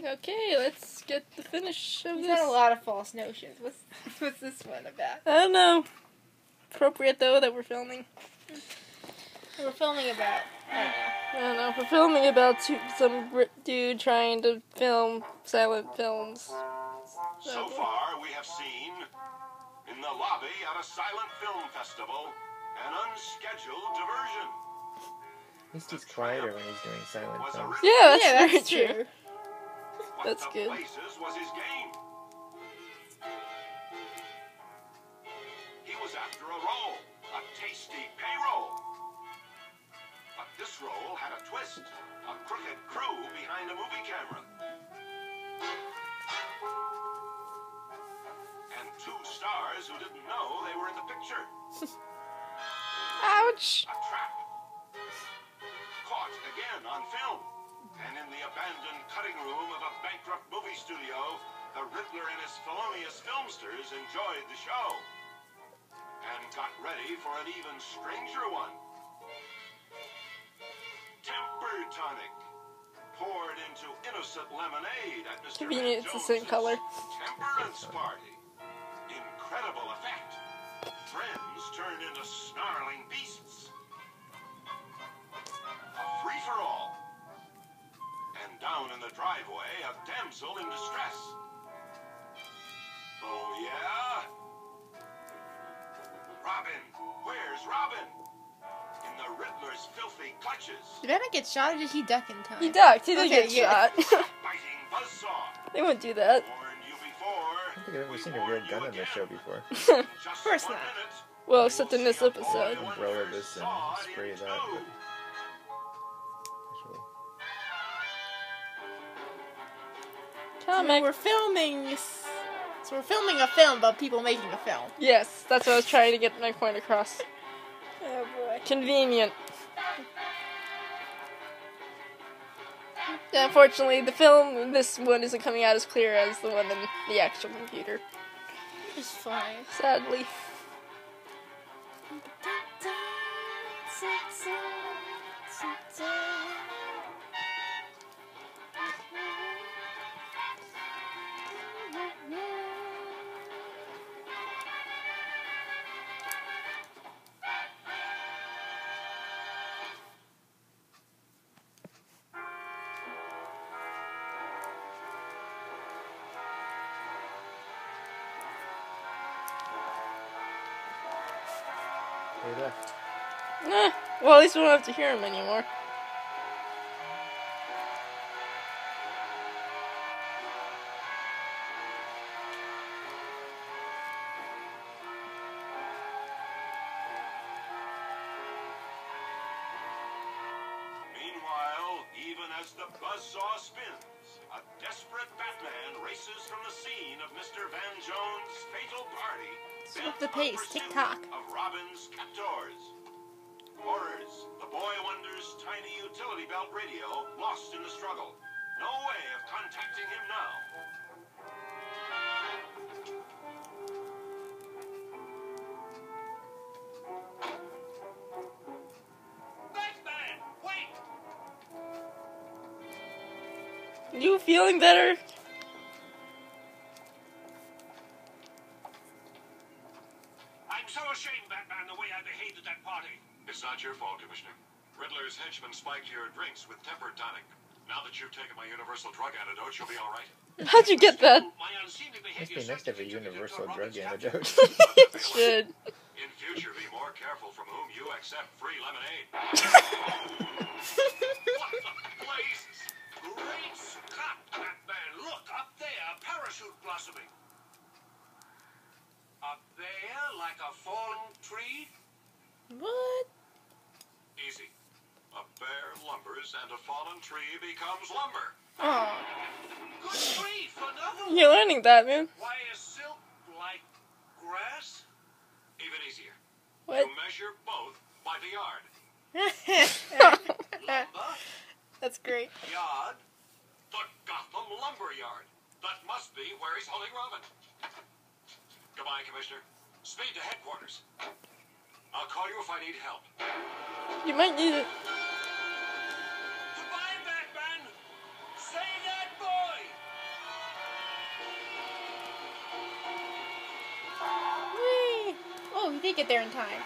Okay, let's get the finish of He's this. had a lot of false notions. What's this one about? I don't know. Appropriate though that we're filming. We're filming about. I don't know. We're filming about some dude trying to film silent films. So far, we have seen in the lobby at a silent film festival an unscheduled diversion. At least he's quieter when he's doing silent films. Yeah, that's Yeah, very that's true. true. That's good. Places was his game. He was after a role, a tasty payroll. But this role had a twist, a crooked crew behind a movie camera. And two stars who didn't know they were in the picture. Ouch! A trap. Caught again on film. And in the abandoned cutting room of a bankrupt movie studio, the Riddler and his felonious filmsters enjoyed the show. And got ready for an even stranger one. Temper tonic. Poured into innocent lemonade at Mr. Convenient, it's the same color. Temperance party. Incredible effect. Friends turned into snarling beasts. A free-for-all. And down in the driveway, a damsel in distress. Oh, yeah? Robin! Where's Robin? In the Riddler's filthy clutches. Did Batman get shot or did he duck in time? He ducked. He didn't Okay, get yeah. shot. Biting buzzsaw. They wouldn't do that. Warned you before. I don't think I've ever seen a real gun in this show before. Of course not. Well, except in this episode. Umbrella this and spray that. But Comic. We're filming. So we're filming a film about people making a film. Yes, that's what I was trying to get my point across. Oh boy. Convenient. Yeah, unfortunately, the film, this one isn't coming out as clear as the one in the actual computer. It's fine. Sadly. they left. Well, at least we don't have to hear him anymore. Meanwhile, even as the buzzsaw spins, a desperate Batman races from the scene of Mr. Van Jones' fatal party. Swap the bent pace, on pursuit tick-tock. Of Robin's captors. Horrors, the boy wonder's tiny utility belt radio lost in the struggle. No way of contacting him now. Batman, wait! You feeling better? I'm so ashamed, Batman, the way I behaved at that party. It's not your fault, Commissioner. Riddler's henchmen spiked your drinks with temper tonic. Now that you've taken my Universal Drug Antidote, you'll be all right. How'd you get that? My unseemly Must behavior be nice to have a Universal Drug Antidote. Should. In future, be more careful from whom you accept free lemonade. What the blazes? Great Scott, Batman! Look, up there, a parachute blossoming. Up there, like a fallen tree? What? Easy. A bear lumbers and a fallen tree becomes lumber. Oh. Good grief, another one. You're learning that, man. Why is silk like grass? Even easier. What? You measure both by the yard. Lumber, That's great. yard, the Gotham lumber yard. That must be where he's holding Robin. Goodbye, Commissioner. Speed to headquarters. I'll call you if I need help. You might need it. Goodbye, Batman. Save that boy. did get there in time.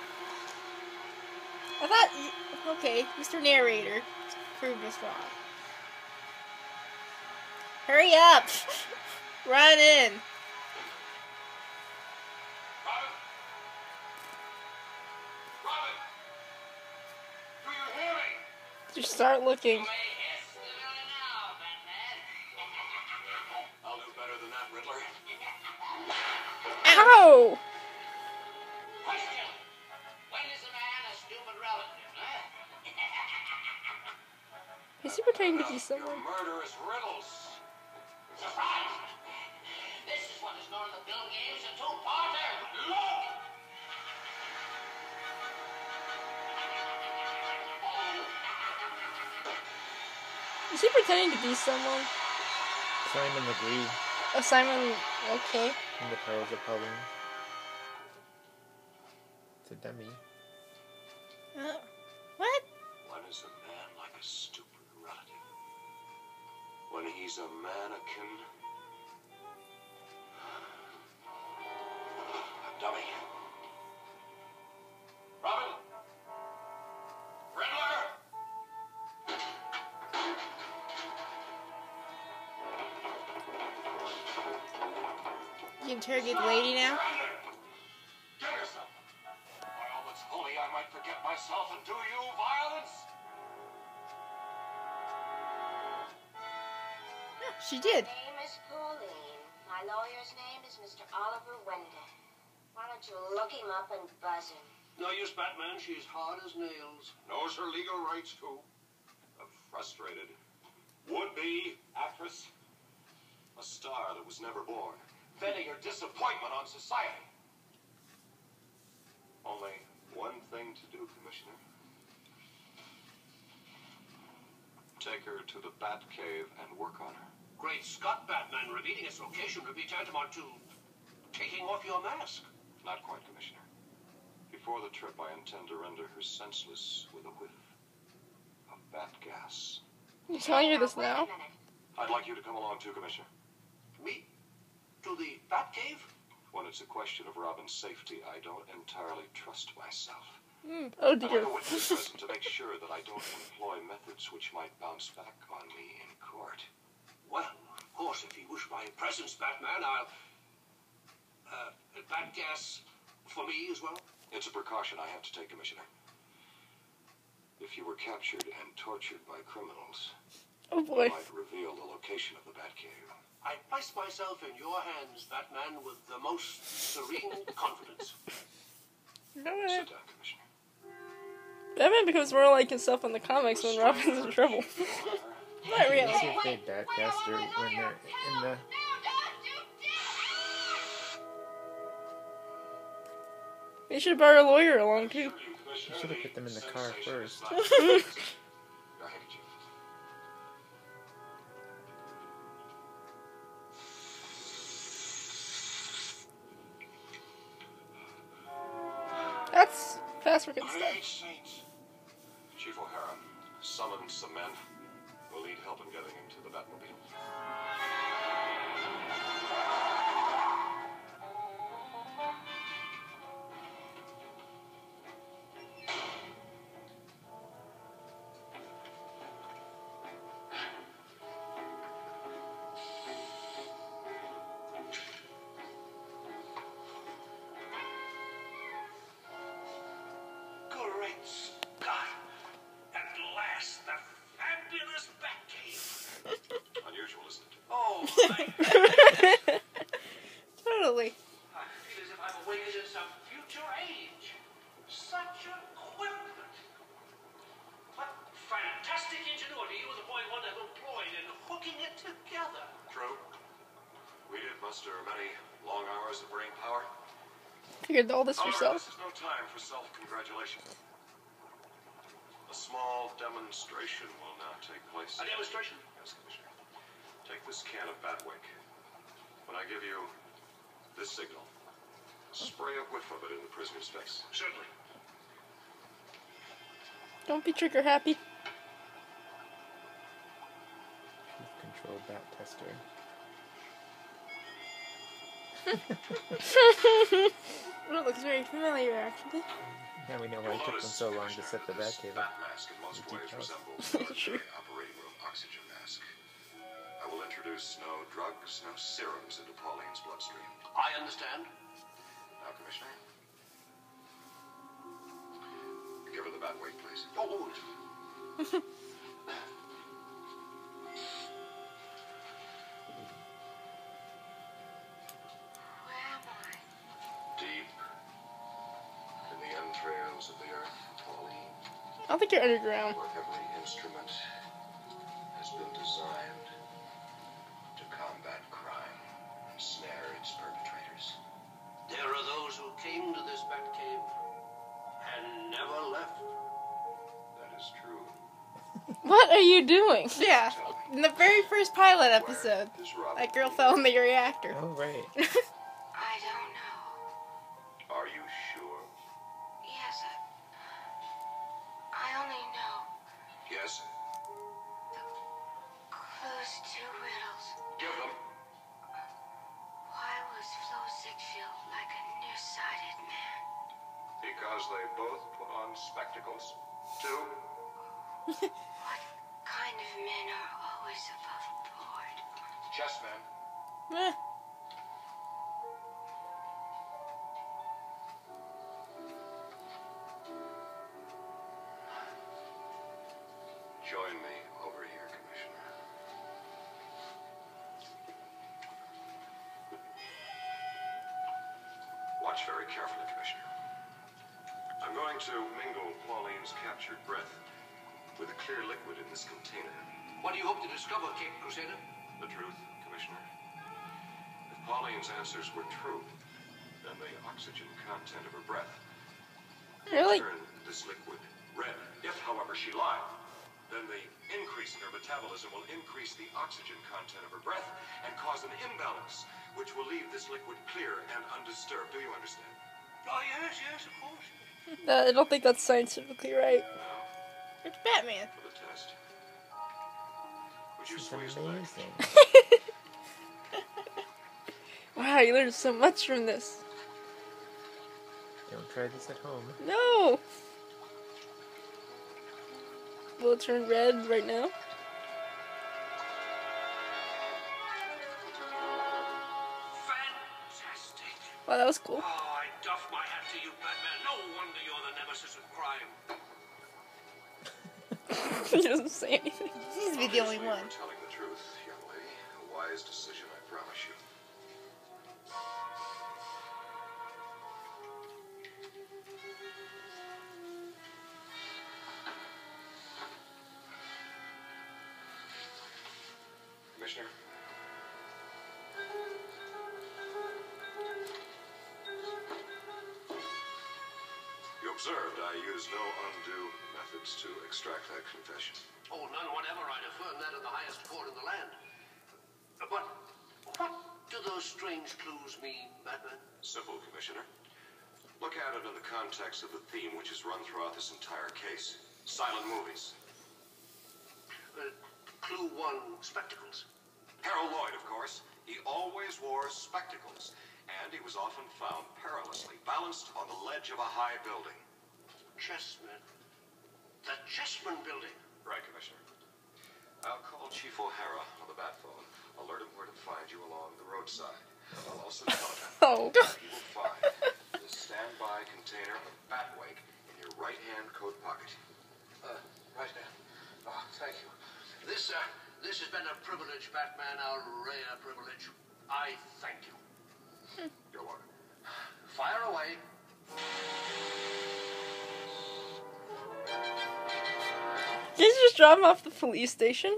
I thought... Okay, Mr. Narrator proved us wrong. Hurry up! Run in! Robin! Robin! Do you hear me? Just start looking. I'll do better than that, Riddler. Ow! Question. When is a man a stupid relative, huh? Is he pretending to be Your someone? murderous riddles. Surprise! This is what is known in the film games a two-parter. Look! Is he pretending to be someone? Simon Legree Oh, Simon, okay. in the Pearls of Pauline. It's a dummy. What? When is a man like a stupid relative? When he's a mannequin? A dummy. Robin! Riddler! You interrogate the lady now? Give yourself! By all that's holy, I might forget myself and do you violence? She did. My name is Pauline. My lawyer's name is Mr. Oliver Wendell. Why don't you look him up and buzz him? No use, Batman. She's hard as nails. Knows her legal rights, too. A frustrated would-be actress. A star that was never born. Venting her disappointment on society. Only one thing to do, Commissioner. Take her to the Batcave and work on her. Great Scott, Batman, revealing its location would be tantamount to taking off your mask. Not quite, Commissioner. Before the trip, I intend to render her senseless with a whiff of bat gas. You telling her this Wait a now? minute. I'd like you to come along too, Commissioner. Me? To the Batcave? When it's a question of Robin's safety, I don't entirely trust myself. Oh I'd like dear. a witness present to make sure that I don't employ methods which might bounce back on me in court. Well, of course, if you wish my presence, Batman, I'll... bat gas for me as well? It's a precaution I have to take, Commissioner. If you were captured and tortured by criminals, Oh boy. it might reveal the location of the Batcave. I place myself in your hands, Batman, with the most serene confidence. Go ahead. Sit down, Commissioner. Batman becomes more like himself in the comics when Robin's in trouble. Not really. Let's see if they batcast her when they're in the... They should have brought a lawyer along too. You should have put them in the car first. Your handkerchief. That's fast for good stuff. Great saints. Chief O'Hara, summon some men. We'll need help in getting him to the Batmobile. Great Scott! At last, the fabulous Batcave! Unusual, isn't it? Oh, my... Totally. I feel as if I'm awakened in some future age. Such equipment! What fantastic ingenuity was the point one have employed in hooking it together. True. We did muster many long hours of brain power. Figured all this However, yourself. this is no time for self-congratulation. A small demonstration will now take place. A demonstration? Yes, Commissioner. Take this can of Batwick. When I give you this signal, spray a whiff of it in the prisoner's face. Certainly. Don't be trigger happy. Control bat tester. It looks very familiar, actually. Now we know why it took them so long to set the bat cable. Bat mask in most ways resembles a military operating room oxygen mask. I will introduce no drugs, no serums into Pauline's bloodstream. I understand. Now, Commissioner, give her the bat weight, please. Oh, Where am I? Deep in the entrails of the earth, Pauline, I don't think you're underground. where every instrument has been designed to combat crime and snare its perpetrators. there are those who came to this bat cave and never left. That is true. What are you doing? Yeah. In the very first pilot episode, Where is Robin? that girl fell in the reactor. Oh, right. I don't know. Are you sure? Yes, I only know Yes. clues to riddles. Give them. Why was Flo Ziegfeld like a nearsighted man? Because they both put on spectacles. Two. What kind of men are always above board? Chessmen. Eh. Join me over here, Commissioner. Watch very carefully, Commissioner. I'm going to mingle Pauline's captured breath with a clear liquid in this container. What do you hope to discover, Caped Crusader? The truth, Commissioner. If Pauline's answers were true, then the oxygen content of her breath Really? turn this liquid red. If, however, she lied, then the increase in her metabolism will increase the oxygen content of her breath and cause an imbalance, which will leave this liquid clear and undisturbed. Do you understand? Oh, yes, of course. I don't think that's scientifically right. It's Batman. For the test. Would you It's squeeze the leg? amazing. Wow, you learned so much from this. Don't try this at home. No! Will it turn red right now? Fantastic. Wow, that was cool. Oh, I doff my hat to you, Batman. No wonder you're the nemesis of crime. He doesn't say anything. He's to be the only Obviously, one. you're telling the truth, young lady. A wise decision, I promise you. Commissioner? You observed I used no undue methods to extract that confession. Oh, none whatever. I'd affirm that in the highest court in the land. But what do those strange clues mean, Batman? Simple, Commissioner. Look at it in the context of the theme which is run throughout this entire case. Silent movies. Clue 1, spectacles. Harold Lloyd, of course. He always wore spectacles, and he was often found perilously balanced on the ledge of a high building. Chessman. The Chessman building. Right, Commissioner. I'll call Chief O'Hara on the bat phone. Alert him where to find you along the roadside. I'll also tell him Oh. you will find the standby container of Batwake in your right-hand coat pocket. Right there. Oh, thank you. This has been a privilege, Batman, a rare privilege. I thank you. Go on. Fire away. Did you just drop him off the police station?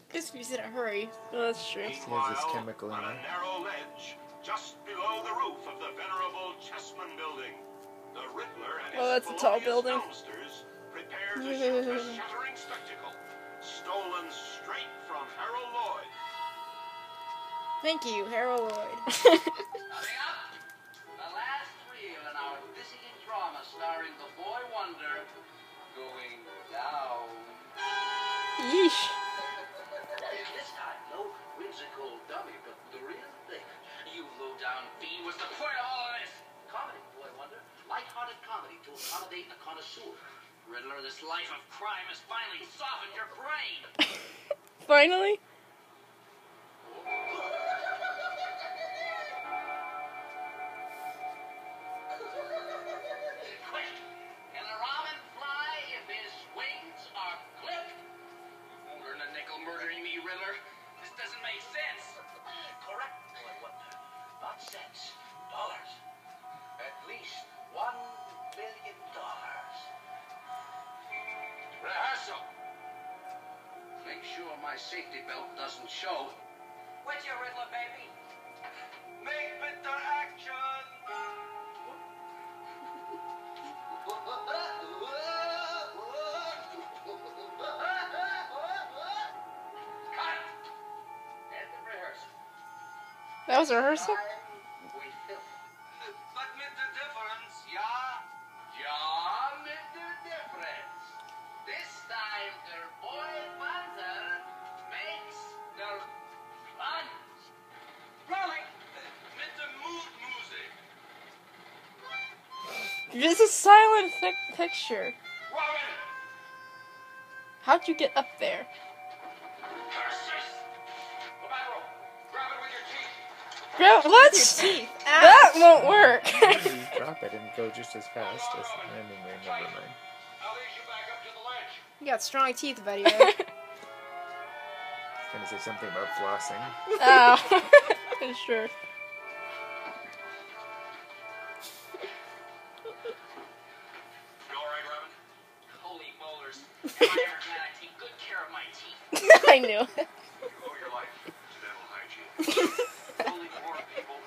Because he's in a hurry. Oh, that's true. Meanwhile, this chemical in on a there. narrow ledge, just below the roof of the venerable Chessman building, the Riddler and his Oh, that's a tall felonious building. filmsters prepare to shoot a shattering spectacle, stolen straight from Harold Lloyd. Thank you, Harold Lloyd. Coming up, the last reel in our dizzying drama starring the boy wonder going down. Yeesh. This time, no whimsical dummy, but the real thing. You low-down accommodate a connoisseur. Riddler, this life of crime has finally softened your brain. Finally? Quick! Can the robin fly if his wings are clipped? You won't earn a nickel murdering me, Riddler. This doesn't make sense. Correct, boy wonder. Not cents. Dollars. At least $1 billion. Rehearsal. Make sure my safety belt doesn't show. Where's your Riddler, baby? Make bitter action. Cut. End of rehearsal. That was a rehearsal? We film. But with the difference, yeah? Yeah, with the difference. This time, the boy wonder makes the plunge. Rolling. With the mood music. This is a silent picture. Robin. How'd you get up there? Curses. Collateral. Grab it with your teeth. Grab what? Your teeth. That won't work. If you drop it and go just as fast as anyway, never mind. I'll lead you back up to the ledge. You got strong teeth, buddy. I was gonna say something about flossing. Oh. Sure. You all right, Robin? Holy molars. Am I ever glad I take good care of my teeth? I knew. You owe your life to dental hygiene. Only more people.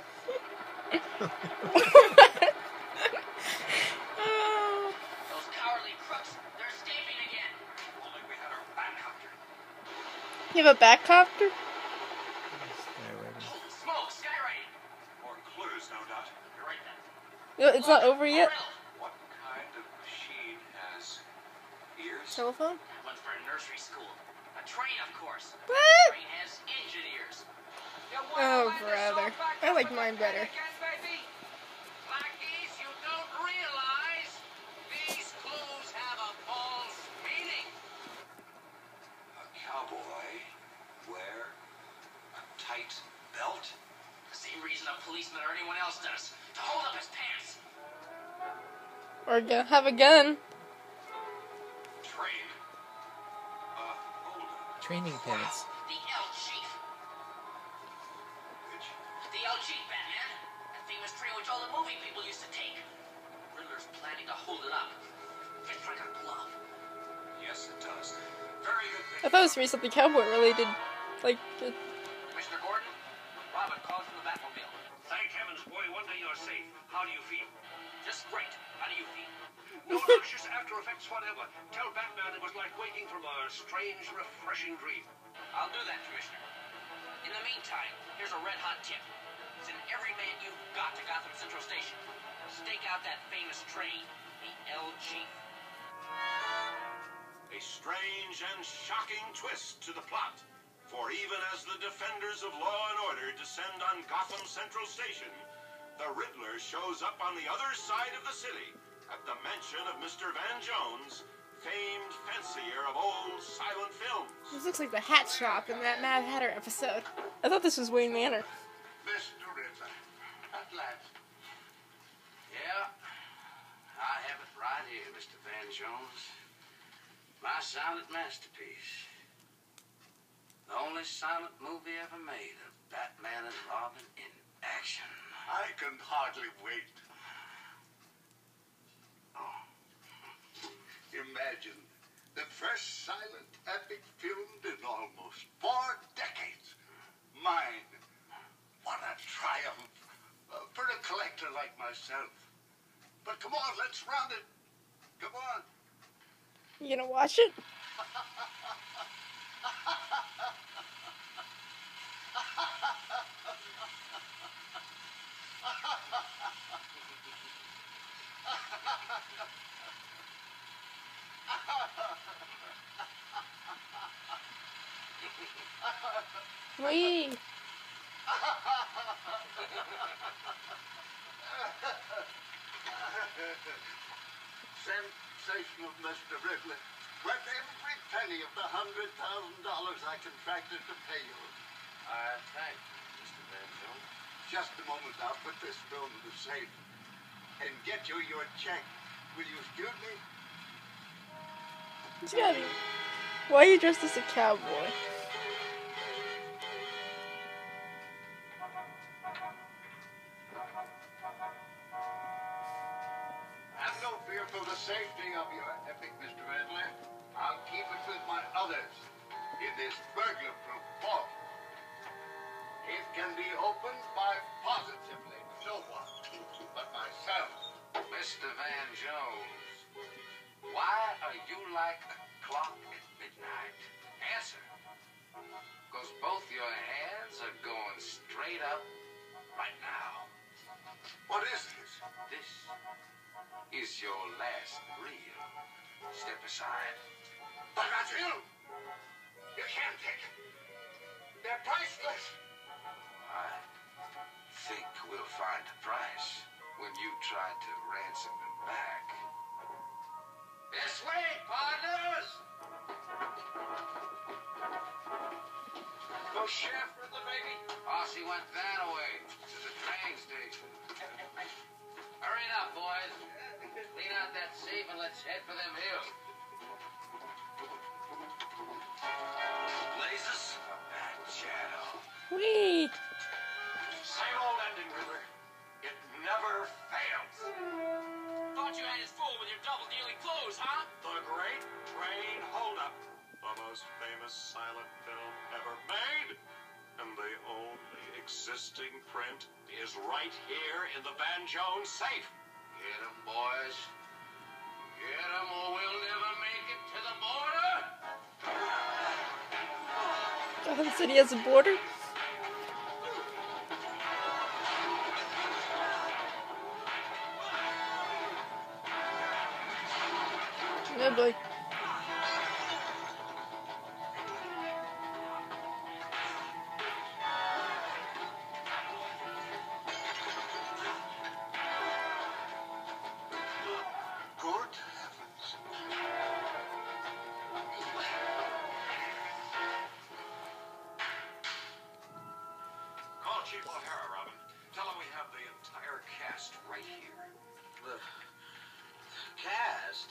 Those cowardly crooks, they're escaping again. Only we had our back copter. You have a back copter? Skywriting. Holy smoke, skywriting. More clues, no doubt. You're right then. It's not over yet? What kind of machine has ears? Telephone? That one's for nursery school. A train, of course. What? A train has engine ears. You Oh, wanna wind this brother. all back I up like with mine the better. again, baby? Lackeys, you don't realize these clues have a false meaning. A cowboy wear a tight belt? The same reason a policeman or anyone else does. To hold up his pants. Or have a gun? Train? Hold on. Training pants. The L Chief. Which? The L Chief, Batman. That famous train which all the movie people used to take. Riddler's planning to hold it up. Fits like a glove. Yes, it does. Very good I thought it was for something cowboy related. Like, Commissioner Gordon, Robin calls from the Batmobile. Thank heavens, boy wonder you're safe. How do you feel? Just great. How do you feel? No noxious after effects whatever. Tell Batman it was like waking from a strange, refreshing dream. I'll do that, Commissioner. In the meantime, here's a red-hot tip. Send every man you've got to Gotham Central Station. Stake out that famous train, the L Chief. A strange and shocking twist to the plot. For even as the defenders of law and order descend on Gotham Central Station, the Riddler shows up on the other side of the city at the mansion of Mr. Van Jones, famed fancier of old silent films. This looks like the hat shop in that Mad Hatter episode. I thought this was Wayne Manor. Mr. Riddler, at last. Yeah, I have it right here, Mr. Van Jones. My silent masterpiece. The only silent movie ever made of Batman and Robin in action. I can hardly wait. Oh. Imagine the first silent epic filmed in almost 4 decades. Mine. What a triumph for a collector like myself. But come on, let's round it. Come on. You gonna watch it? Wee. compensation of Mr. Riddler. Worth every penny of the $100,000 I contracted to pay you. Thank you, Mr. Van Jones. Just a moment, I'll put this film in the safe and get you your check. Will you excuse me? It's gotta be. Why are you dressed as a cowboy? Have no fear for the safety of your epic, Mr. Riddler. I'll keep it with my others in this burglar-proof vault. It can be opened by positively no one but myself. Mr. Van Jones, why are you like a clock at midnight? Answer. Because both your hands are going straight up right now. What is this? This is your last reel. Step aside. But that's you! You can't take it. They're priceless. I think we'll find a price when you try to ransom them back. This way, partners! Go Chef Riddler, baby. Ossie went that way, to the train station. Hurry it up, boys. Clean out that safe and let's head for them hills. Blazes. A bad shadow. Whee! Same old ending, Riddler. It never fails. Thought you had us fooled with your double-dealing clothes, huh? The Great Train Holdup, the most famous silent film ever made. And the only existing print is right here in the Van Jones safe. Get 'em, boys. Get 'em or we'll never make it to the border. Gotham City has a border? Oh boy. Good heavens. Call Chief O'Hara, Robin. Tell him we have the entire cast right here. The cast?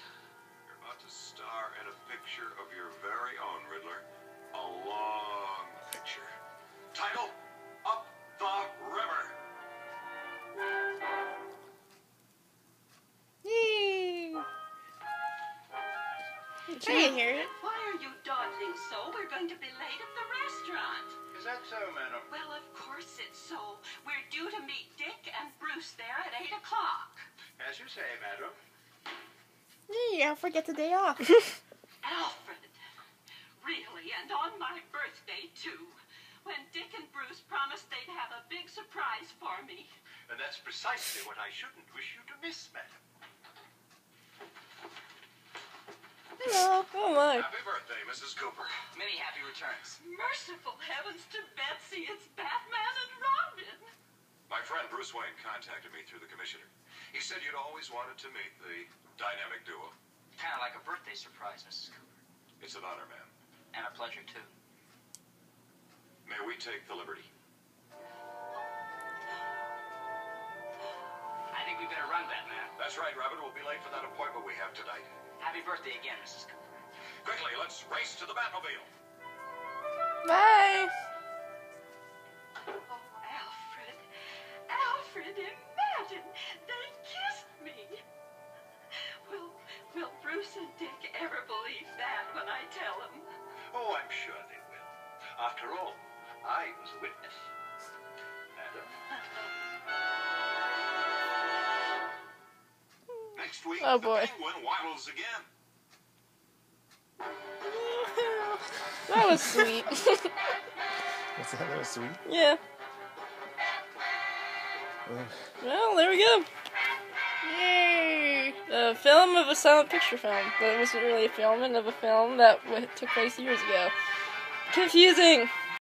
You're about to star in a picture of your very own Riddler. A long picture. Title, Up the River. Yay! I didn't hear it. Why are you dawdling so? We're going to be late at the restaurant. Is that so, madam? Well, of course it's so. We're due to meet Dick and Bruce there at 8 o'clock. As you say, madam. Yeah, forget the day off. Alfred. Really, and on my birthday, too. When Dick and Bruce promised they'd have a big surprise for me. And that's precisely what I shouldn't wish you to miss, madam. Hello. Oh my. Happy birthday, Mrs. Cooper. Many happy returns. Merciful heavens to Betsy, it's Batman and Robin. My friend Bruce Wayne contacted me through the Commissioner. He said you'd always wanted to meet the dynamic duo. Kind of like a birthday surprise, Mrs. Cooper. It's an honor, ma'am. And a pleasure, too. May we take the liberty? I think we better run, Batman. That's right, Robin. We'll be late for that appointment we have tonight. Happy birthday again, Mrs. Cooper. Quickly, let's race to the Batmobile. Bye. Oh, Alfred. Alfred, imagine. They kissed me. Will Bruce and Dick ever believe that when I tell them? Oh, I'm sure they will. After all, I was a witness. Madam? Next week, Oh, boy. the Penguin waddles again. That was sweet. What's that? That was sweet. Yeah. Well, there we go. Yay! A film of a silent picture film. That wasn't really a filming of a film that took place years ago. Confusing.